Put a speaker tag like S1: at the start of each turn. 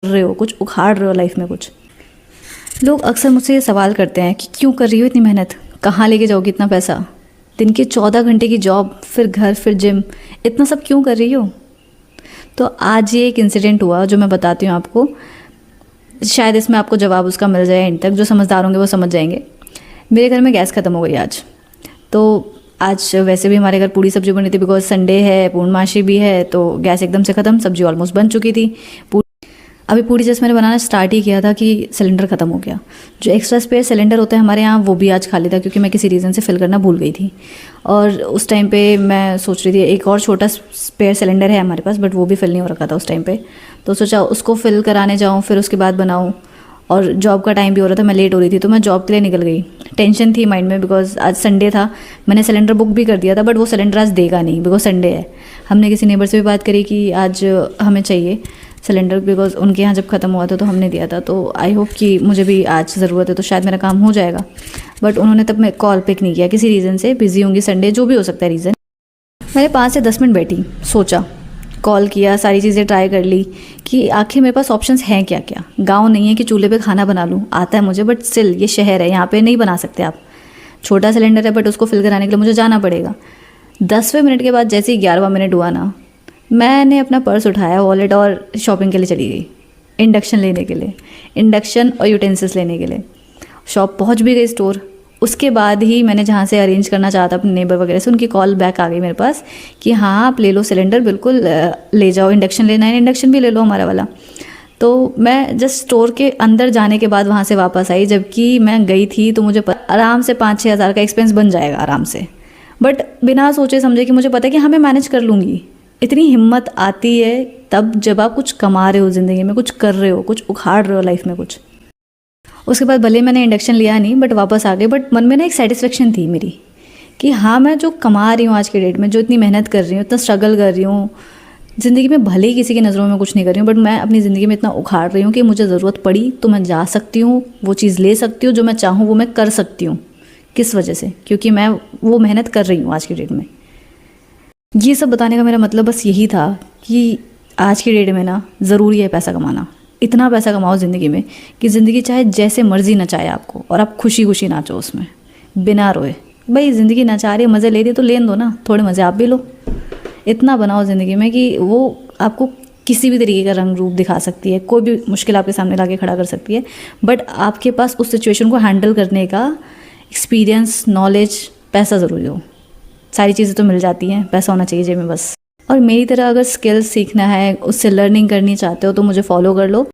S1: रहे हो, कुछ उखाड़ रहे हो लाइफ में कुछ। लोग अक्सर मुझसे ये सवाल करते हैं कि क्यों कर रही हो इतनी मेहनत, कहाँ लेके जाओगी इतना पैसा, दिन के 14 घंटे की जॉब, फिर घर, फिर जिम, इतना सब क्यों कर रही हो। तो आज ये एक इंसिडेंट हुआ जो मैं बताती हूँ आपको, शायद इसमें आपको जवाब उसका मिल जाए एंड तक। जो समझदार होंगे वो समझ जाएंगे। मेरे घर में गैस ख़त्म हो गई आज। तो आज वैसे भी हमारे घर पूरी सब्जी बनी थी, बिकॉज संडे है, पूर्णमासी भी है, तो गैस एकदम से ख़त्म, सब्जी ऑलमोस्ट बन चुकी थी। अभी पूरी जैसे मैंने बनाना स्टार्ट ही किया था कि सिलेंडर ख़त्म हो गया। जो एक्स्ट्रा स्पेयर सिलेंडर होते हैं हमारे यहाँ, वो भी आज खाली था क्योंकि मैं किसी रीज़न से फिल करना भूल गई थी। और उस टाइम पे मैं सोच रही थी एक और छोटा स्पेयर सिलेंडर है हमारे पास, बट वो भी फिल नहीं हो रखा था उस टाइम पे। तो सोचा उसको फिल कराने जाऊँ, फिर उसके बाद बनाऊँ। और जॉब का टाइम भी हो रहा था, मैं लेट हो रही थी, तो मैं जॉब के लिए निकल गई। टेंशन थी माइंड में बिकॉज आज संडे था। मैंने सिलेंडर बुक भी कर दिया था, बट वो सिलेंडर आज देगा नहीं बिकॉज संडे है। हमने किसी नेबर से भी बात करी कि आज हमें चाहिए सिलेंडर, बिकॉज उनके यहाँ जब ख़त्म हुआ था तो हमने दिया था। तो आई होप कि मुझे भी आज ज़रूरत है तो शायद मेरा काम हो जाएगा। बट उन्होंने तब मैं कॉल पिक नहीं किया, किसी रीज़न से बिज़ी होंगी, संडे जो भी हो सकता है रीज़न। मैंने 5 से 10 मिनट बैठी, सोचा, कॉल किया, सारी चीज़ें ट्राई कर ली कि आखिर मेरे पास ऑप्शंस हैं क्या क्या। गांव नहीं है कि चूल्हे पे खाना बना लूँ, आता है मुझे, बट स्टिल ये शहर है, यहाँ पे नहीं बना सकते आप। छोटा सिलेंडर है बट उसको फिल कराने के लिए मुझे जाना पड़ेगा। 10वें मिनट के बाद जैसे ही 11वां मिनट हुआ ना, मैंने अपना पर्स उठाया, वॉलेट, और शॉपिंग के लिए चली गई, इंडक्शन लेने के लिए, इंडक्शन और यूटेंसिल्स लेने के लिए। शॉप पहुंच भी गई, स्टोर। उसके बाद ही मैंने जहाँ से अरेंज करना चाहा था अपने नेबर वगैरह से, उनकी कॉल बैक आ गई मेरे पास कि हाँ आप ले लो सिलेंडर, बिल्कुल ले जाओ, इंडक्शन लेना है इंडक्शन भी ले लो हमारा वाला। तो मैं जस्ट स्टोर के अंदर जाने के बाद वहाँ से वापस आई, जबकि मैं गई थी तो मुझे आराम से 5-6 हज़ार का एक्सपेंस बन जाएगा आराम से। बट बिना सोचे समझे कि मुझे पता है कि हाँ मैं मैनेज कर लूँगी। इतनी हिम्मत आती है तब जब आप कुछ कमा रहे हो ज़िंदगी में, कुछ कर रहे हो, कुछ उखाड़ रहे हो लाइफ में कुछ। उसके बाद भले मैंने इंडक्शन लिया नहीं, बट वापस आ गई। बट मन में ना एक सेटिस्फेक्शन थी मेरी कि हाँ मैं जो कमा रही हूँ आज के डेट में, जो इतनी मेहनत कर रही हूँ, इतना स्ट्रगल कर रही हूँ ज़िंदगी में, भले ही किसी की नज़रों में कुछ नहीं कर रही हूँ, बट मैं अपनी ज़िंदगी में इतना उखाड़ रही हूँ कि मुझे ज़रूरत पड़ी तो मैं जा सकती हूँ, वो चीज़ ले सकती हूँ, जो मैं चाहूँ वो मैं कर सकती हूँ। किस वजह से? क्योंकि मैं वो मेहनत कर रही हूँ आज की डेट में। ये सब बताने का मेरा मतलब बस यही था कि आज की डेट में ना ज़रूरी है पैसा कमाना। इतना पैसा कमाओ ज़िंदगी में कि ज़िंदगी चाहे जैसे मर्जी नचाए आपको, और आप खुशी खुशी नाचो उसमें, बिना रोए। भाई ज़िंदगी नचा रही है, मज़े ले रही है तो लेन दो ना, थोड़े मज़े आप भी लो। इतना बनाओ ज़िंदगी में कि वो आपको किसी भी तरीके का रंग रूप दिखा सकती है, कोई भी मुश्किल आपके सामने ला के खड़ा कर सकती है, बट आपके पास उस सिचुएशन को हैंडल करने का एक्सपीरियंस, नॉलेज, पैसा ज़रूरी हो। सारी चीज़ें तो मिल जाती हैं, पैसा होना चाहिए जेब में बस। और मेरी तरह अगर स्किल्स सीखना है, उससे लर्निंग करनी चाहते हो तो मुझे फॉलो कर लो।